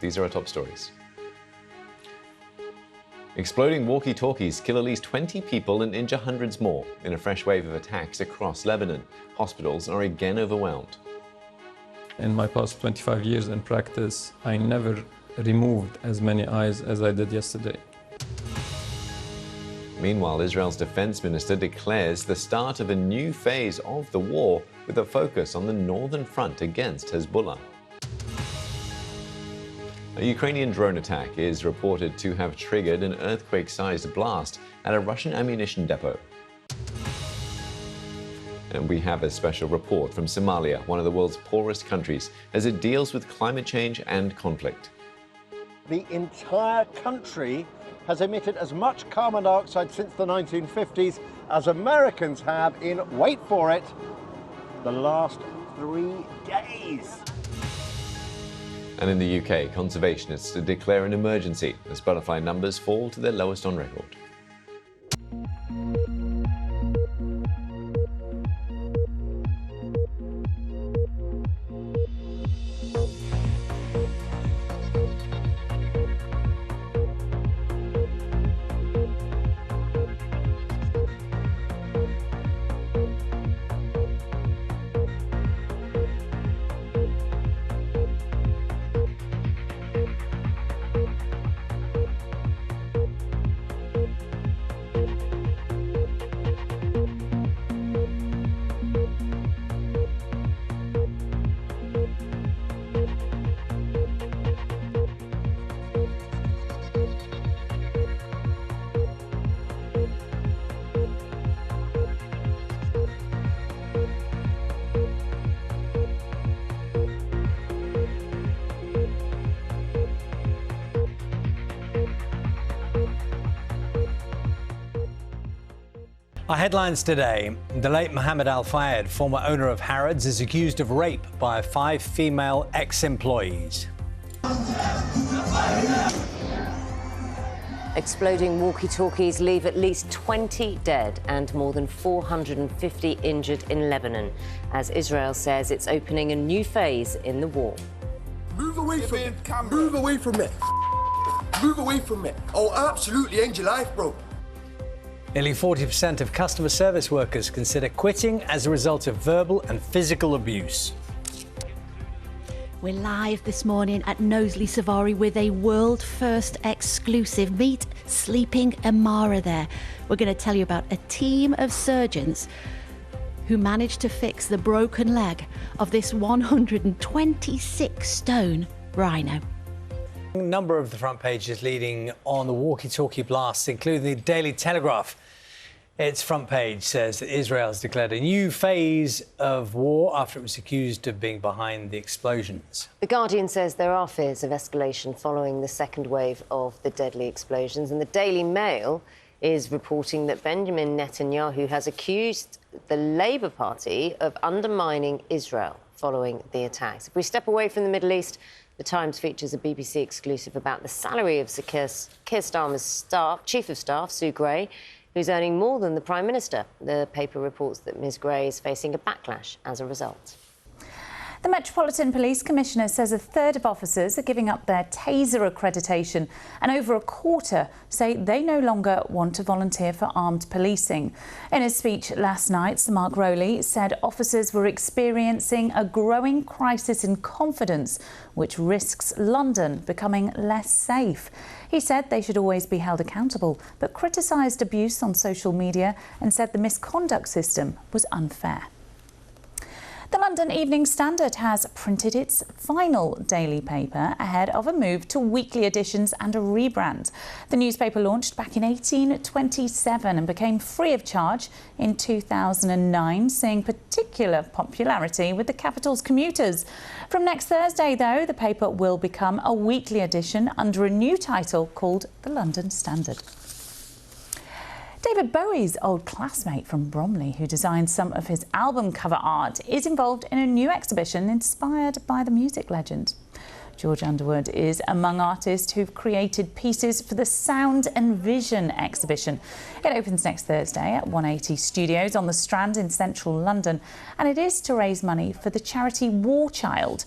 These are our top stories. Exploding walkie-talkies kill at least 20 people and injure hundreds more in a fresh wave of attacks across Lebanon. Hospitals are again overwhelmed. In my past 25 years in practice, I never removed as many eyes as I did yesterday. Meanwhile, Israel's defense minister declares the start of a new phase of the war with a focus on the northern front against Hezbollah. A Ukrainian drone attack is reported to have triggered an earthquake-sized blast at a Russian ammunition depot. And we have a special report from Somalia, one of the world's poorest countries, as it deals with climate change and conflict. The entire country has emitted as much carbon dioxide since the 1950s as Americans have in, wait for it, the last 3 days. And in the UK, conservationists declare an emergency as butterfly numbers fall to their lowest on record. Our headlines today. The late Mohammed Al Fayed, former owner of Harrods, is accused of rape by 5 female ex-employees. Exploding walkie-talkies leave at least 20 dead and more than 450 injured in Lebanon, as Israel says it's opening a new phase in the war. Move away from it. Move away from it. Move away from it. Oh, absolutely end your life, bro. Nearly 40% of customer service workers consider quitting as a result of verbal and physical abuse. We're live this morning at Knowsley Safari with a world-first exclusive. Meet Sleeping Amara there. We're going to tell you about a team of surgeons who managed to fix the broken leg of this 126-stone rhino. A number of the front pages leading on the walkie-talkie blasts, including the Daily Telegraph. Its front page says that Israel has declared a new phase of war after it was accused of being behind the explosions. The Guardian says there are fears of escalation following the second wave of the deadly explosions, and the Daily Mail is reporting that Benjamin Netanyahu has accused the Labour Party of undermining Israel following the attacks. If we step away from the Middle East, The Times features a BBC exclusive about the salary of Sir Keir Starmer's Chief of Staff, Sue Gray, who's earning more than the Prime Minister. The paper reports that Ms Gray is facing a backlash as a result. The Metropolitan Police Commissioner says a third of officers are giving up their taser accreditation, and over a quarter say they no longer want to volunteer for armed policing. In a speech last night, Sir Mark Rowley said officers were experiencing a growing crisis in confidence, which risks London becoming less safe. He said they should always be held accountable, but criticised abuse on social media and said the misconduct system was unfair. The London Evening Standard has printed its final daily paper ahead of a move to weekly editions and a rebrand. The newspaper launched back in 1827 and became free of charge in 2009, seeing particular popularity with the capital's commuters. From next Thursday, though, the paper will become a weekly edition under a new title called The London Standard. David Bowie's old classmate from Bromley, who designed some of his album cover art, is involved in a new exhibition inspired by the music legend. George Underwood is among artists who've created pieces for the Sound and Vision exhibition. It opens next Thursday at 180 Studios on the Strand in central London, and it is to raise money for the charity War Child.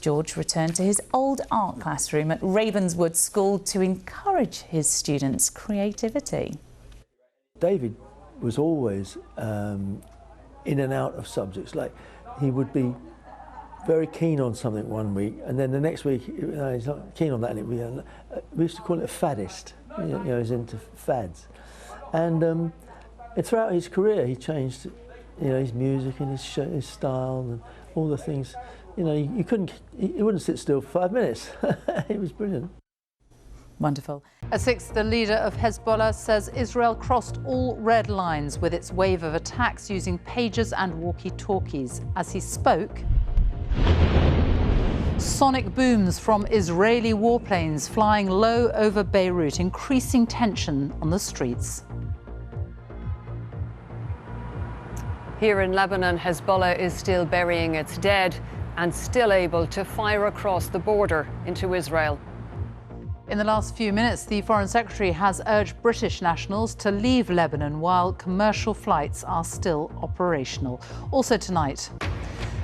George returned to his old art classroom at Ravenswood School to encourage his students' creativity. David was always in and out of subjects. Like, he would be very keen on something one week, and then the next week he's not keen on that, and we used to call it a faddist. You know, he's into fads. And throughout his career, he changed, you know, his music and his style and all the things. You know, he wouldn't sit still for 5 minutes. It was brilliant. Wonderful. At 6, the leader of Hezbollah says Israel crossed all red lines with its wave of attacks using pagers and walkie-talkies. As he spoke, sonic booms from Israeli warplanes flying low over Beirut, increasing tension on the streets. Here in Lebanon, Hezbollah is still burying its dead and still able to fire across the border into Israel. In the last few minutes, the Foreign Secretary has urged British nationals to leave Lebanon while commercial flights are still operational. Also tonight,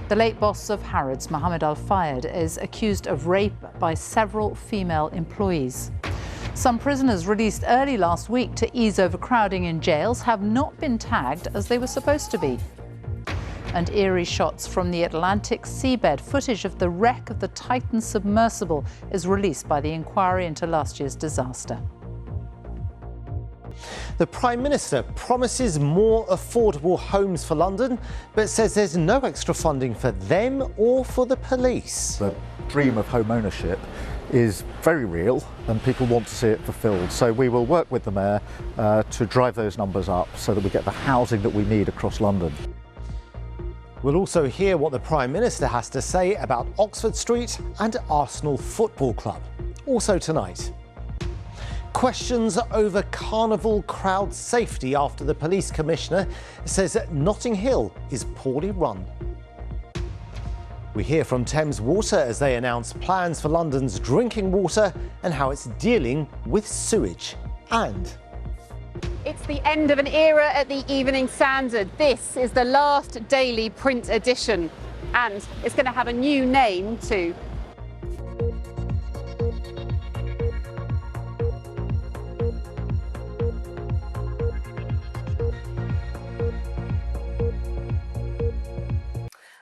the late boss of Harrods, Mohammed Al-Fayed, is accused of rape by several female employees. Some prisoners released early last week to ease overcrowding in jails have not been tagged as they were supposed to be. And eerie shots from the Atlantic seabed. Footage of the wreck of the Titan submersible is released by the inquiry into last year's disaster. The Prime Minister promises more affordable homes for London, but says there's no extra funding for them or for the police. The dream of home ownership is very real and people want to see it fulfilled. So we will work with the Mayor to drive those numbers up so that we get the housing that we need across London. We'll also hear what the Prime Minister has to say about Oxford Street and Arsenal Football Club. Also tonight. Questions over carnival crowd safety after the police commissioner says that Notting Hill is poorly run. We hear from Thames Water as they announce plans for London's drinking water and how it's dealing with sewage. And it's the end of an era at the Evening Standard. This is the last daily print edition, and it's going to have a new name too.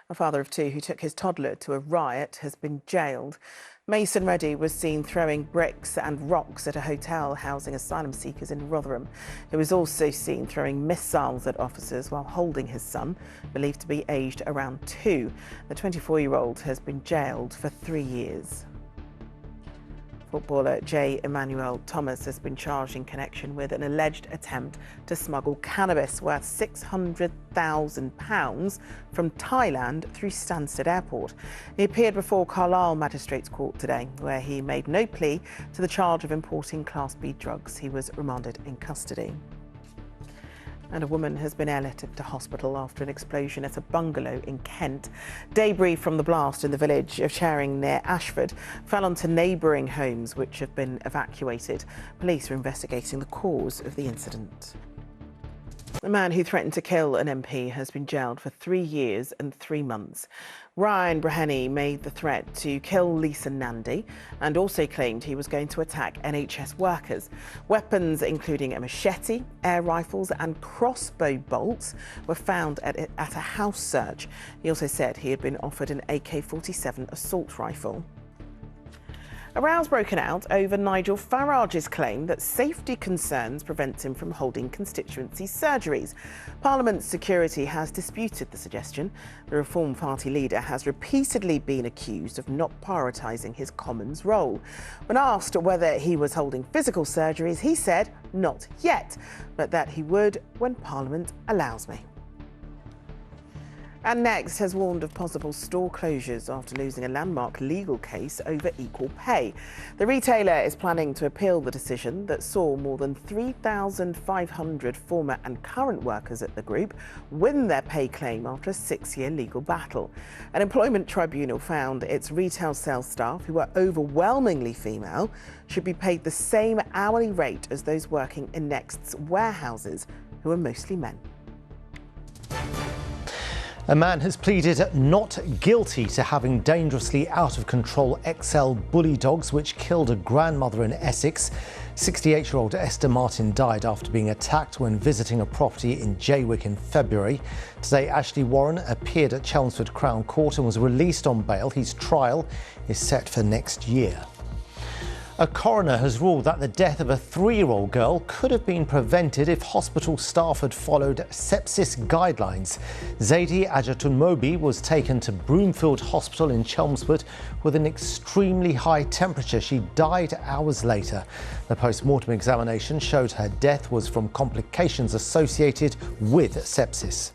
A father of two who took his toddler to a riot has been jailed. Mason Reddy was seen throwing bricks and rocks at a hotel housing asylum seekers in Rotherham. He was also seen throwing missiles at officers while holding his son, believed to be aged around 2. The 24-year-old has been jailed for 3 years. Footballer J. Emmanuel Thomas has been charged in connection with an alleged attempt to smuggle cannabis worth £600,000 from Thailand through Stansted Airport. He appeared before Carlisle Magistrates Court today, where he made no plea to the charge of importing Class B drugs. He was remanded in custody. And a woman has been airlifted to hospital after an explosion at a bungalow in Kent. Debris from the blast in the village of Charing near Ashford fell onto neighbouring homes which have been evacuated. Police are investigating the cause of the incident. A man who threatened to kill an MP has been jailed for 3 years and 3 months. Ryan Breheny made the threat to kill Lisa Nandy and also claimed he was going to attack NHS workers. Weapons including a machete, air rifles and crossbow bolts were found at a house search. He also said he had been offered an AK-47 assault rifle. A row's broken out over Nigel Farage's claim that safety concerns prevent him from holding constituency surgeries. Parliament's security has disputed the suggestion. The Reform Party leader has repeatedly been accused of not prioritising his Commons role. When asked whether he was holding physical surgeries, he said not yet, but that he would when Parliament allows me. And Next has warned of possible store closures after losing a landmark legal case over equal pay. The retailer is planning to appeal the decision that saw more than 3,500 former and current workers at the group win their pay claim after a 6-year legal battle. An employment tribunal found its retail sales staff, who are overwhelmingly female, should be paid the same hourly rate as those working in Next's warehouses, who are mostly men. A man has pleaded not guilty to having dangerously out of control XL bully dogs which killed a grandmother in Essex. 68-year-old Esther Martin died after being attacked when visiting a property in Jaywick in February. Today, Ashley Warren appeared at Chelmsford Crown Court and was released on bail. His trial is set for next year. A coroner has ruled that the death of a 3-year-old girl could have been prevented if hospital staff had followed sepsis guidelines. Zaidi Ajatunmobi was taken to Broomfield Hospital in Chelmsford with an extremely high temperature. She died hours later. The post-mortem examination showed her death was from complications associated with sepsis.